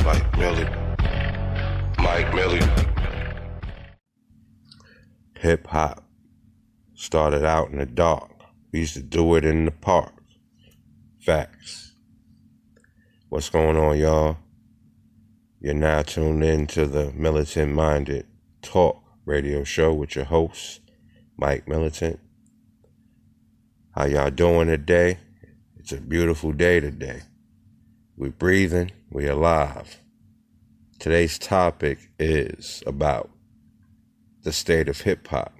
Mike Millie. Hip hop started out in the dark. We used to do it in the park. Facts. What's going on, y'all? You're now tuned in to the Militant Minded Talk radio show with your host, Mike Militant. How y'all doing today? It's a beautiful day today. We're breathing, we're alive. Today's topic is about the state of hip hop.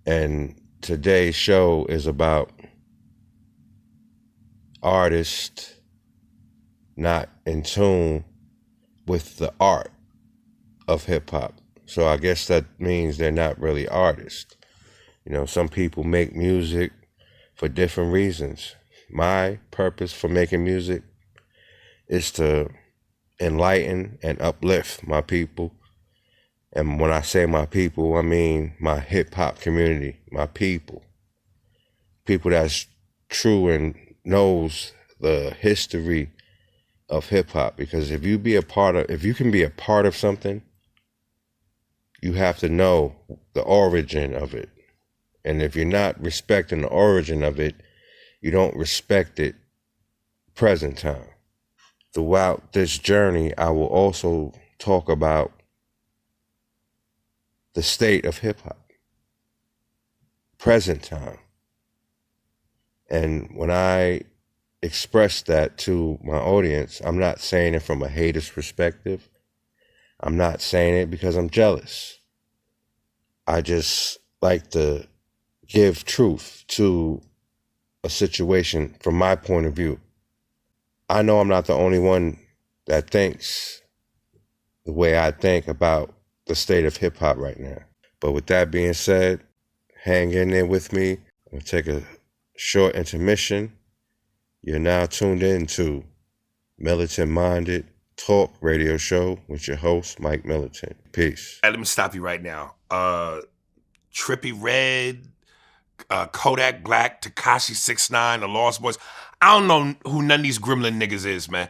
And today's show is about artists not in tune with the art of hip hop. So I guess that means they're not really artists. You know, some people make music for different reasons. My purpose for making music is to enlighten and uplift my people. And when I say my people, I mean my hip hop community, my people. People that's true and knows the history of hip hop. Because if you can be a part of something, you have to know the origin of it. And if you're not respecting the origin of it, you don't respect it present time. Throughout this journey, I will also talk about the state of hip hop, present time. And when I express that to my audience, I'm not saying it from a hater's perspective. I'm not saying it because I'm jealous. I just like to give truth to a situation from my point of view. I know I'm not the only one that thinks the way I think about the state of hip hop right now. But with that being said, hang in there with me. I'm going to take a short intermission. You're now tuned in to Militant Minded Talk radio show with your host, Mike Militant. Peace. Let me stop you right now. Trippy Red, Kodak Black, Tekashi 6ix9ine, The Lost Boys. I don't know who none of these gremlin niggas is, man.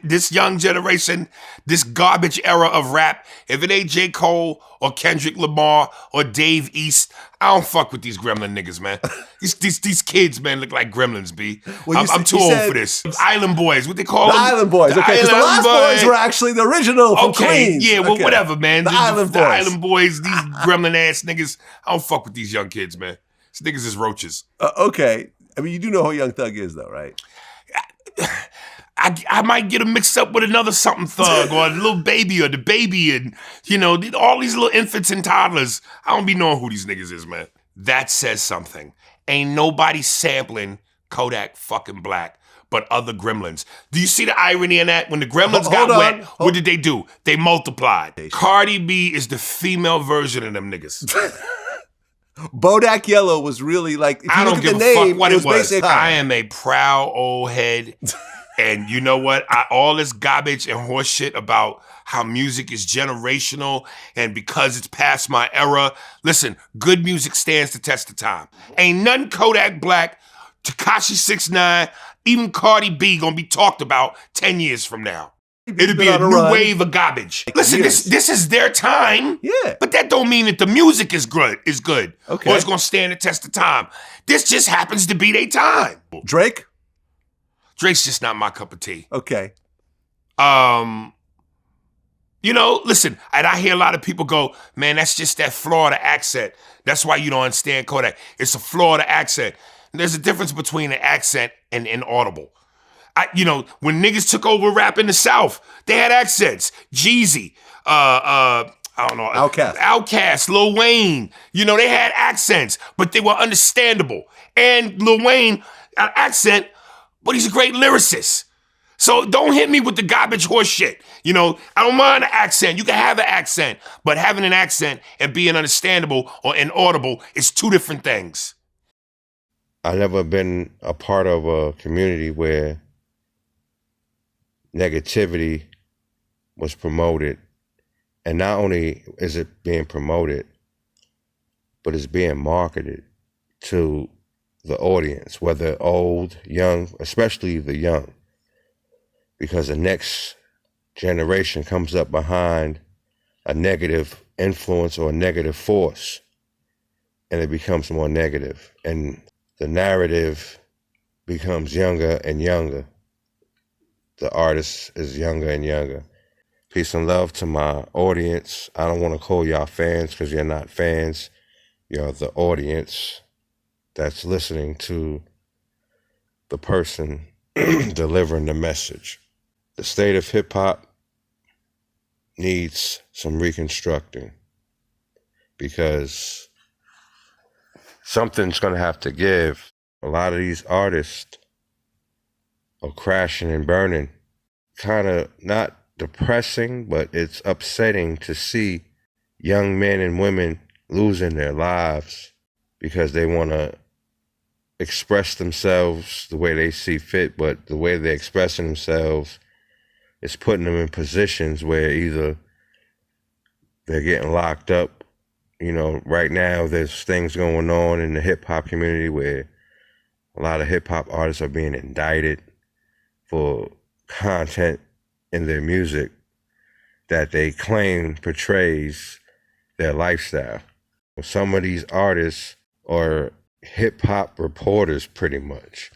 This young generation, this garbage era of rap, if it ain't J. Cole or Kendrick Lamar or Dave East, I don't fuck with these gremlin niggas, man. These kids, man, look like gremlins, B. Well, I'm too old for this. Island Boys, what they call them? The Island Boys, okay, because the Lost Boys were actually the original from Queens. Yeah, well, whatever, man. The Island Boys. The Island Boys, these gremlin ass niggas, I don't fuck with these young kids, man. These niggas is roaches. Okay. I mean, you do know who Young Thug is, though, right? I might get him mixed up with another something thug or a little baby or the baby and, you know, all these little infants and toddlers. I don't be knowing who these niggas is, man. That says something. Ain't nobody sampling Kodak fucking Black but other gremlins. Do you see the irony in that? When the gremlins got wet, what did they do? They multiplied. Cardi B is the female version of them niggas. Bodak Yellow was really like, if you look at the name, what it was. basically, I am a proud old head. And you know what? All this garbage and horse shit about how music is generational and because it's past my era. Listen, good music stands the test of time. Ain't none Kodak Black, Tekashi 6ix9ine, even Cardi B gonna be talked about 10 years from now. It'll be a new wave of garbage. Listen, this is their time. Yeah. But that don't mean that the music is good. Okay. Or it's gonna stand the test of time. This just happens to be their time. Drake? Drake's just not my cup of tea. Okay. You know, listen, and I hear a lot of people go, man, that's just that Florida accent. That's why you don't understand Kodak. It's a Florida accent. There's a difference between an accent and inaudible. You know, when niggas took over rap in the South, they had accents. Jeezy, I don't know. Outkast, Lil Wayne. You know, they had accents, but they were understandable. And Lil Wayne, accent, but he's a great lyricist. So don't hit me with the garbage horse shit. You know, I don't mind an accent. You can have an accent, but having an accent and being understandable or inaudible is two different things. I've never been a part of a community where negativity was promoted. And not only is it being promoted, but it's being marketed to the audience, whether old, young, especially the young. because the next generation comes up behind a negative influence or a negative force, and it becomes more negative, and the narrative becomes younger and younger. The artist is younger and younger. Peace and love to my audience. I don't want to call y'all fans because you're not fans. You're the audience that's listening to the person delivering the message. The state of hip hop needs some reconstructing because something's going to have to give. A lot of these artists are crashing and burning. Kind of not depressing, but it's upsetting to see young men and women losing their lives because they want to express themselves the way they see fit, but the way they're expressing themselves is putting them in positions where either they're getting locked up. You know, right now there's things going on in the hip hop community where a lot of hip hop artists are being indicted for content in their music that they claim portrays their lifestyle. Some of these artists are hip hop reporters pretty much.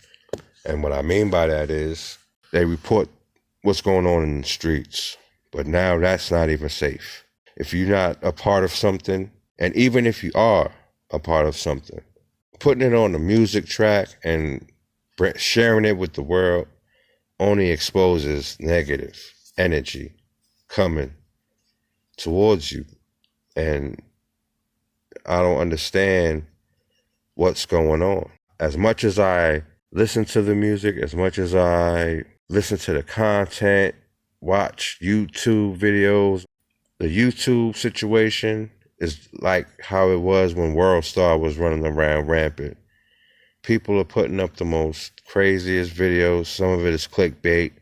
And what I mean by that is they report what's going on in the streets, but now that's not even safe. If you're not a part of something, and even if you are a part of something, putting it on a music track and sharing it with the world only exposes negative energy coming towards you. And I don't understand what's going on. As much as I listen to the music, as much as I listen to the content, watch YouTube videos, the YouTube situation is like how it was when World Star was running around rampant. People are putting up the most craziest videos. Some of it is clickbait.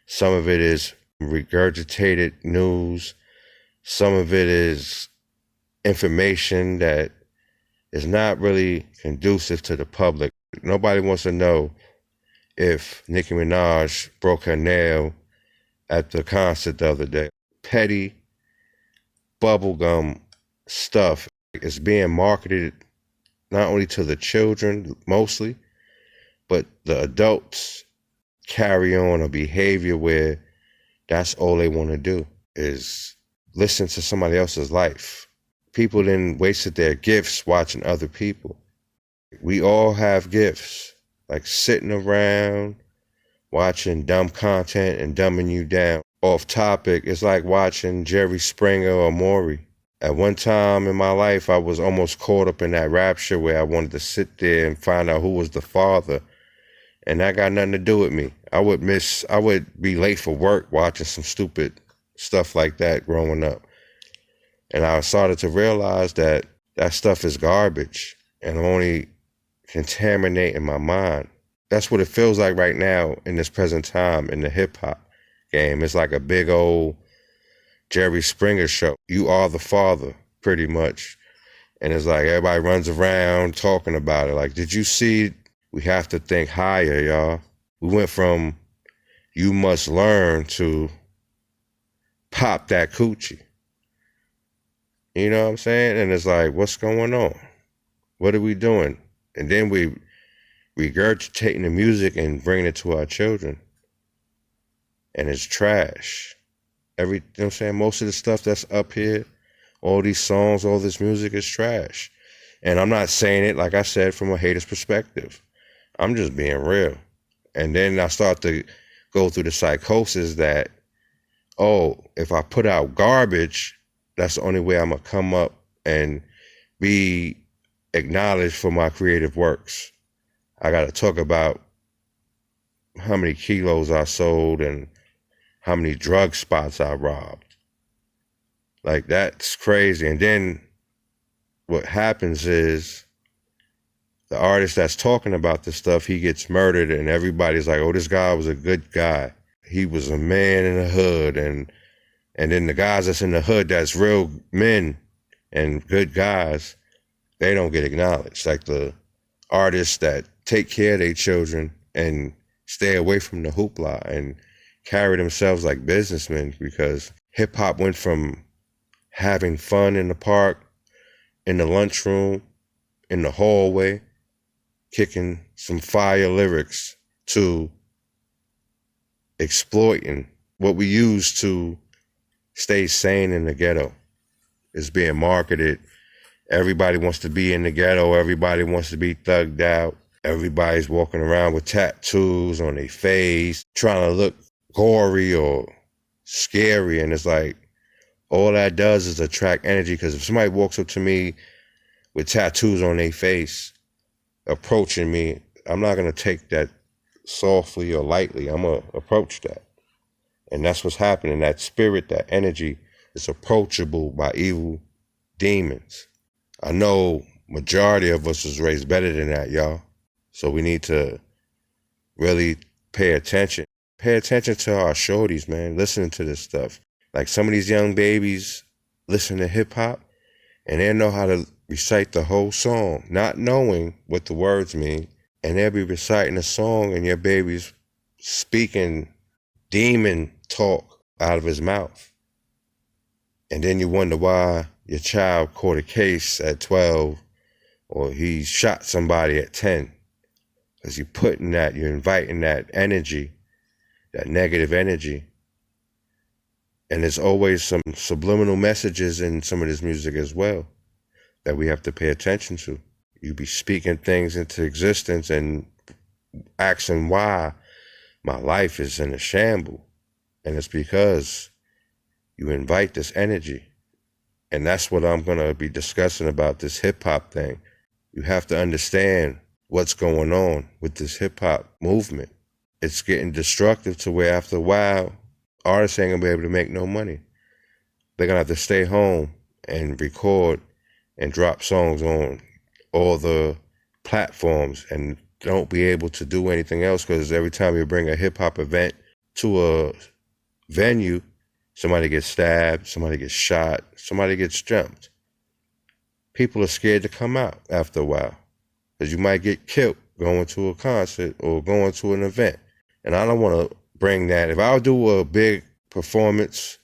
Some of it is regurgitated news. Some of it is information that is not really conducive to the public. Nobody wants to know if Nicki Minaj broke her nail at the concert the other day. Petty bubblegum stuff is being marketed not only to the children mostly, but the adults carry on a behavior where that's all they want to do is listen to somebody else's life. People then wasted their gifts watching other people. We all have gifts, like sitting around watching dumb content and dumbing you down. Off topic, it's like watching Jerry Springer or Maury. At one time in my life, I was almost caught up in that rapture where I wanted to sit there and find out who was the father. And that got nothing to do with me. I would be late for work watching some stupid stuff like that growing up. And I started to realize that that stuff is garbage and I'm only contaminating my mind. That's what it feels like right now in this present time in the hip hop game. It's like a big old Jerry Springer show. You are the father, pretty much. And it's like everybody runs around talking about it. Like, did you see? We have to think higher, y'all. We went from you must learn to pop that coochie. You know what I'm saying? And it's like, what's going on? What are we doing? And then we regurgitating the music and bringing it to our children. And it's trash. You know what I'm saying? Most of the stuff that's up here, all these songs, all this music is trash. And I'm not saying it, like I said, from a hater's perspective. I'm just being real. And then I start to go through the psychosis that, oh, if I put out garbage, that's the only way I'm going to come up and be acknowledged for my creative works. I got to talk about how many kilos I sold and how many drug spots I robbed. Like, that's crazy. And then what happens is the artist that's talking about this stuff, he gets murdered and everybody's like, oh, this guy was a good guy. He was a man in the hood. And then the guys that's in the hood that's real men and good guys, they don't get acknowledged. Like the artists that take care of their children and stay away from the hoopla and carry themselves like businessmen, because hip hop went from having fun in the park, in the lunchroom, in the hallway, kicking some fire lyrics, to exploiting what we used to stay sane in the ghetto. It's being marketed. Everybody wants to be in the ghetto. Everybody wants to be thugged out. Everybody's walking around with tattoos on their face, trying to look gory or scary. And it's like, all that does is attract energy, because if somebody walks up to me with tattoos on their face, approaching me, I'm not going to take that softly or lightly. I'm going to approach that. And that's what's happening. That spirit, that energy is approachable by evil demons. I know majority of us was raised better than that, y'all. So we need to really pay attention. Pay attention to our shorties, man. Listening to this stuff. Like, some of these young babies listen to hip hop and they know how to recite the whole song, not knowing what the words mean. And they'll be reciting a song and your baby's speaking demon talk out of his mouth. And then you wonder why your child caught a case at 12 or he shot somebody at 10. Because you're inviting that energy, that negative energy. And there's always some subliminal messages in some of this music as well that we have to pay attention to. You be speaking things into existence and asking why my life is in a shamble. And it's because you invite this energy. And that's what I'm going to be discussing about this hip hop thing. You have to understand what's going on with this hip hop movement. It's getting destructive to where after a while, artists ain't going to be able to make no money. They're going to have to stay home and record and drop songs on all the platforms and don't be able to do anything else, because every time you bring a hip hop event to a venue, somebody gets stabbed, somebody gets shot, somebody gets jumped. People are scared to come out after a while because you might get killed going to a concert or going to an event. And I don't want to bring that. If I'll do a big performance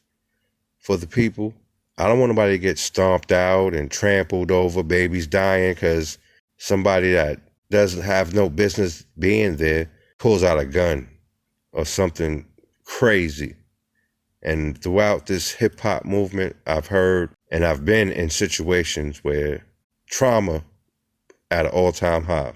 for the people, I don't want nobody to get stomped out and trampled over, babies dying because somebody that doesn't have no business being there pulls out a gun or something crazy. And throughout this hip hop movement, I've heard and I've been in situations where trauma at an all-time high.